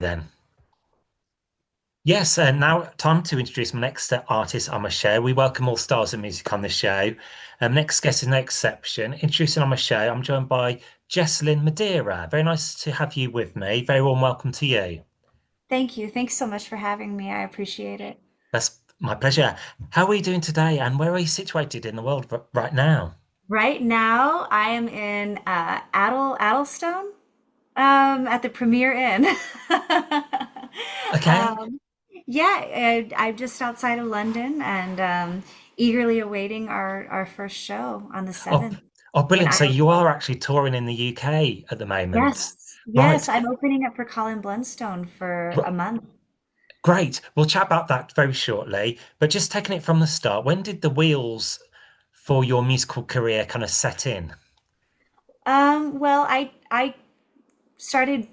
Then. Yes, and now time to introduce my next artist on my show. We welcome all stars of music on the show. Next guest is no exception. Introducing on my show, I'm joined by Lynn Madera. Very nice to have you with me. Very warm welcome to you. Thank you. Thanks so much for having me. I appreciate it. That's my pleasure. How are you doing today, and where are you situated in the world right now? Right now, I am in Addlestone, at the Premier Inn. Okay. Um, yeah, I'm just outside of London and eagerly awaiting our first show on the Oh, 7th oh, in brilliant. So you Ireland. are actually touring in the UK at the moment. Yes, Right. yes, I'm opening up for Colin Blunstone for a month. Great. We'll chat about that very shortly. But just taking it from the start, when did the wheels for your musical career kind of set in? Well, I started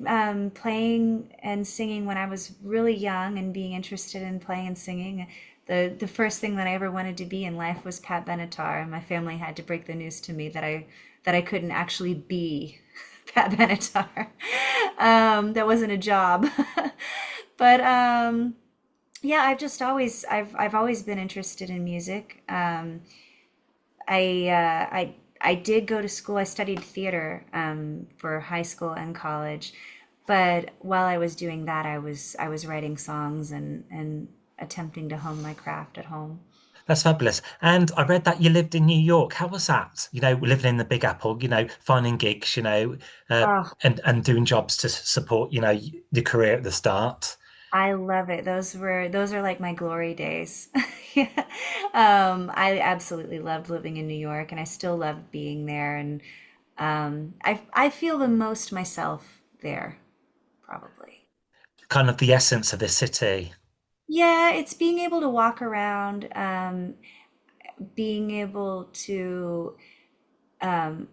playing and singing when I was really young and being interested in playing and singing. The first thing that I ever wanted to be in life was Pat Benatar, and my family had to break the news to me that I couldn't actually be Pat Benatar. That wasn't a job. But yeah, I've always been interested in music. I did go to school. I studied theater for high school and college, but while I was doing that, I was writing songs and attempting to hone my craft at home. That's fabulous. And I read that you lived in New York. How was that? Living in the Big Apple, finding gigs, uh, Oh, and doing jobs to support, the career at the start. I love it. Those are like my glory days. Yeah. I absolutely loved living in New York, and I still love being there. And I feel the most myself there, probably. Kind of the essence of the city. Yeah, it's being able to walk around, being able to. Um,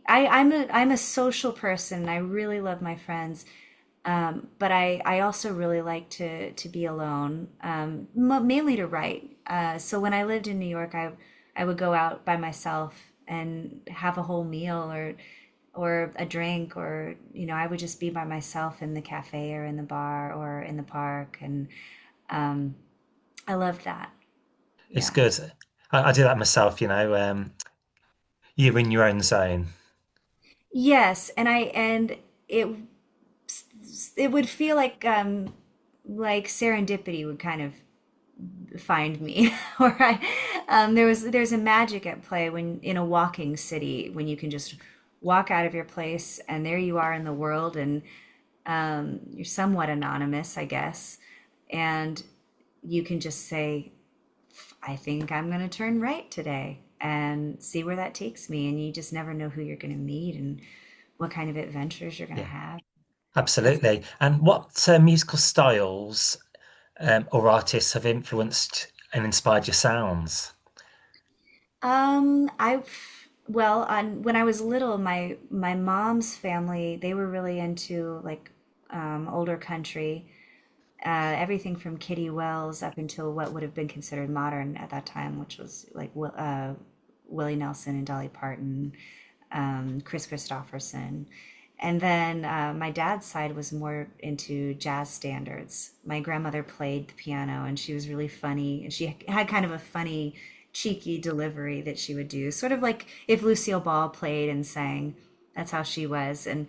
I'm a social person. I really love my friends, but I also really like to be alone, mainly to write. So when I lived in New York, I would go out by myself and have a whole meal or a drink, or I would just be by myself in the cafe or in the bar or in the park, and um, I loved that. It's Yeah. good. I do that myself, you're in your own zone. Yes, and it it would feel like serendipity would kind of find me or I there's a magic at play when in a walking city when you can just walk out of your place and there you are in the world, and you're somewhat anonymous, I guess, and you can just say, I think I'm going to turn right today and see where that takes me. And you just never know who you're going to meet and what kind of adventures you're going to Yeah, have. That's absolutely. And what musical styles or artists have influenced and inspired your sounds? I well, on when I was little, my mom's family, they were really into like older country, everything from Kitty Wells up until what would have been considered modern at that time, which was like Willie Nelson and Dolly Parton, Chris Christopherson. And then my dad's side was more into jazz standards. My grandmother played the piano and she was really funny. And she had kind of a funny, cheeky delivery that she would do, sort of like if Lucille Ball played and sang. That's how she was. And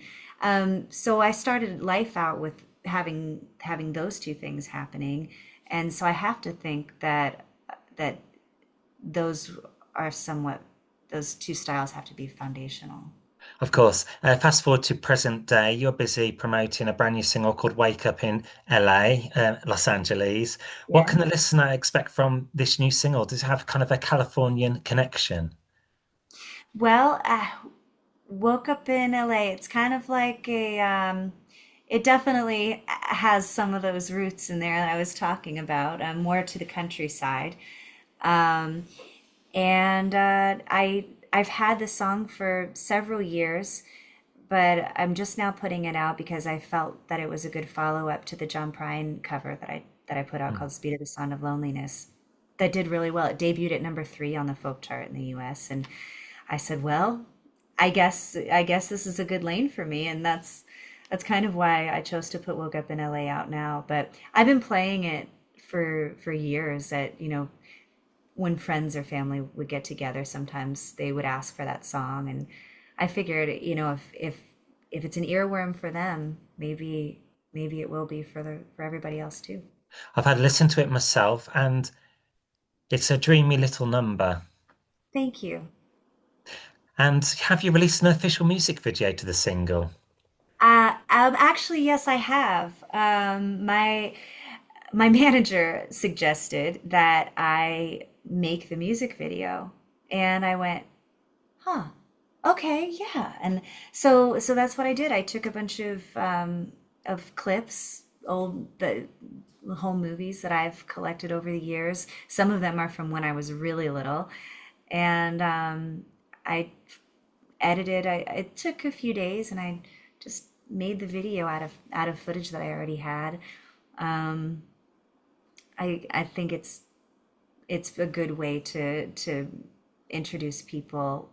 so I started life out with having those two things happening. And so I have to think that those are somewhat, those two styles have to be foundational. Of course. Fast forward to present day, you're busy promoting a brand new single called Wake Up in LA, Los Angeles. What Yeah. can the listener expect from this new single? Does it have kind of a Californian connection? Well, woke up in LA. It's kind of like it definitely has some of those roots in there that I was talking about, more to the countryside. Um, and I've had the song for several years, but I'm just now putting it out because I felt that it was a good follow-up to the John Prine cover that I put out Hmm. called Speed of the Sound of Loneliness. That did really well. It debuted at number 3 on the folk chart in the US, and I said, well, I guess this is a good lane for me, and that's kind of why I chose to put Woke Up in LA out now. But I've been playing it for years at, when friends or family would get together, sometimes they would ask for that song, and I figured, if it's an earworm for them, maybe it will be for everybody else too. I've had a listen to it myself, and it's a dreamy little number. Thank you. And have you released an official music video to the single? Actually, yes, I have. My manager suggested that I make the music video, and I went, huh, okay, yeah. And so that's what I did. I took a bunch of clips, the whole movies that I've collected over the years. Some of them are from when I was really little, and I edited. It took a few days, and I just made the video out of footage that I already had. Um, I think it's a good way to introduce people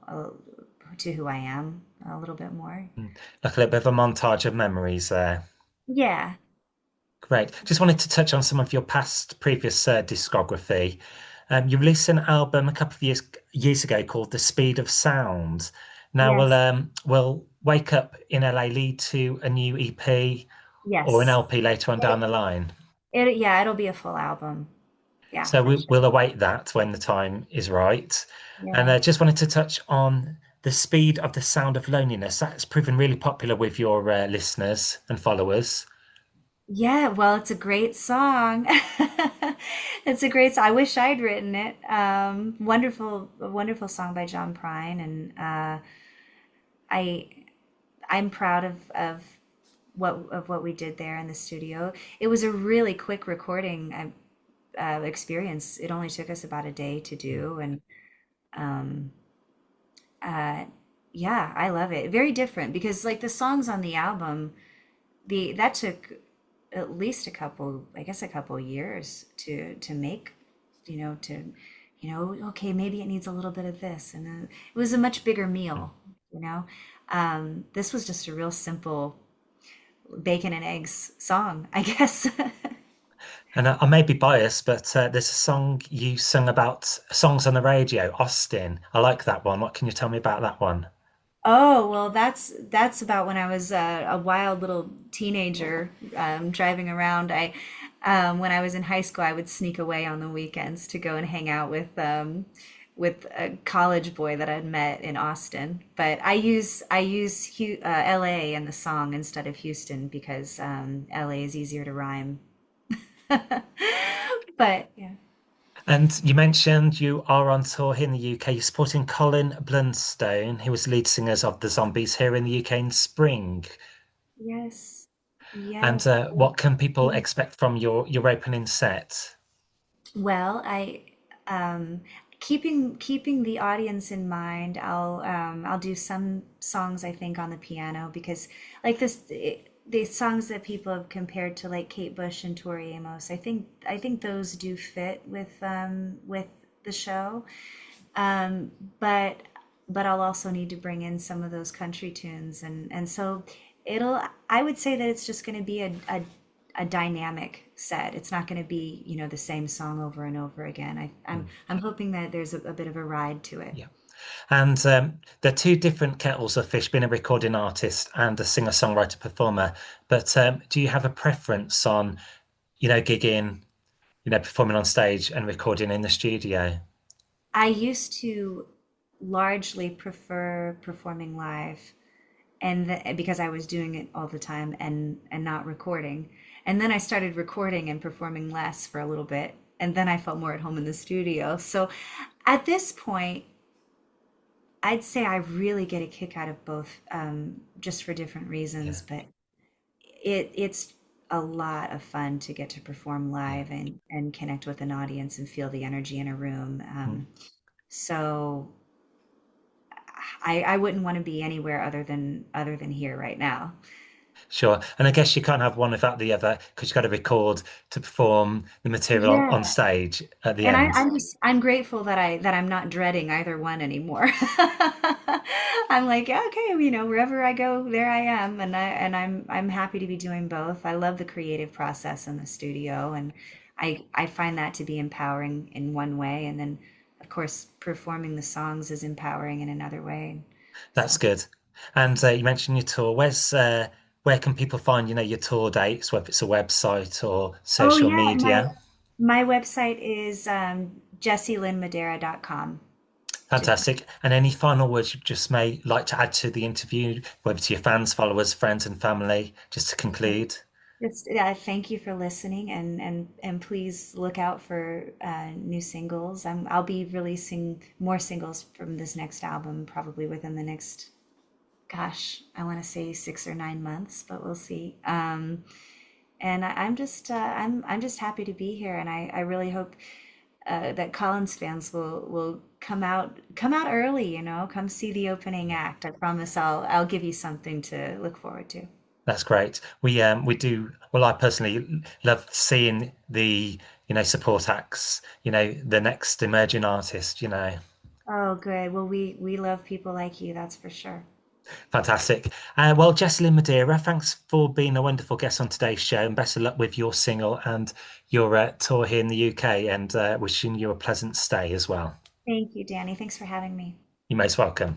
to who I am a little bit more. Mm. Like a little bit of a montage of memories there. Yeah. Great. Just wanted to touch on some of your previous discography. You released an album a couple of years ago called "The Speed of Sound." Now, Yes. will "Wake Up in LA" lead to a new EP or an Yes. LP later on down It, the line? yeah, it'll be a full album. Yeah, So for sure. we'll await that when the time is right. And Yeah. just wanted to touch on "The Speed of the Sound of Loneliness." That's proven really popular with your listeners and followers. Yeah, well, it's a great song. It's a great song. I wish I'd written it. Wonderful, a wonderful song by John Prine, and I I'm proud of what we did there in the studio. It was a really quick recording experience. It only took us about a day to do, and um, uh, yeah, I love it. Very different because like the songs on the album, the that took at least I guess a couple years to make, okay, maybe it needs a little bit of this, and it was a much bigger Mm. meal, you know. This was just a real simple bacon and eggs song, I guess. And I may be biased, but there's a song you sung about songs on the radio, Austin. I like that one. What can you tell me about that one? Oh, well, that's about when I was a wild little teenager, driving around. When I was in high school, I would sneak away on the weekends to go and hang out with a college boy that I'd met in Austin. But I use LA in the song instead of Houston because LA is easier to rhyme. But yeah. And you mentioned you are on tour here in the UK. You're supporting Colin Blunstone, who was lead singers of the Zombies here in the UK in spring. Yes. And Yes. what can people expect from your opening set? Well, um keeping the audience in mind, I'll do some songs I think on the piano because like the songs that people have compared to like Kate Bush and Tori Amos, I think those do fit with the show. Um, but but I'll also need to bring in some of those country tunes, and so I would say that it's just going to be a dynamic set. It's not going to be, the same song over and over again. Mm. I'm hoping that there's a bit of a ride to it. Yeah. And they're two different kettles of fish, being a recording artist and a singer-songwriter performer. But do you have a preference on, gigging, performing on stage and recording in the studio? I used to largely prefer performing live, because I was doing it all the time and not recording. And then I started recording and performing less for a little bit, and then I felt more at home in the studio. So at this point, I'd say I really get a kick out of both, just for different Yeah. reasons. But it's a lot of fun to get to perform Yeah. live and connect with an audience and feel the energy in a room. Mm. So I wouldn't want to be anywhere other than here right now. Sure. And I guess you can't have one without the other because you've got to record to perform the material on Yeah. stage at the And end. I'm grateful that I'm not dreading either one anymore. I'm like, yeah, okay, wherever I go, there I am, and I'm happy to be doing both. I love the creative process in the studio, and I find that to be empowering in one way, and then of course performing the songs is empowering in another way. That's So, good. And you mentioned your tour. Where can people find, your tour dates, whether it's a website or oh social yeah, media? my website is jesselynnmadera.com. Just Fantastic. And any final words you just may like to add to the interview, whether to your fans, followers, friends, and family, just to conclude? Just thank you for listening, and please look out for new singles. I'll be releasing more singles from this next album probably within the next, gosh, I want to say 6 or 9 months, but we'll see. And I'm just happy to be here, and I really hope that Collins fans will come out early. Come see the opening act. I promise I'll give you something to look forward to. That's great. We do well, I personally love seeing the, support acts, the next emerging artist. Oh, good. Well, we love people like you, that's for sure. Fantastic. Well, Jessalyn Madera, thanks for being a wonderful guest on today's show, and best of luck with your single and your tour here in the UK, and wishing you a pleasant stay as well. Thank you, Danny. Thanks for having me. You're most welcome.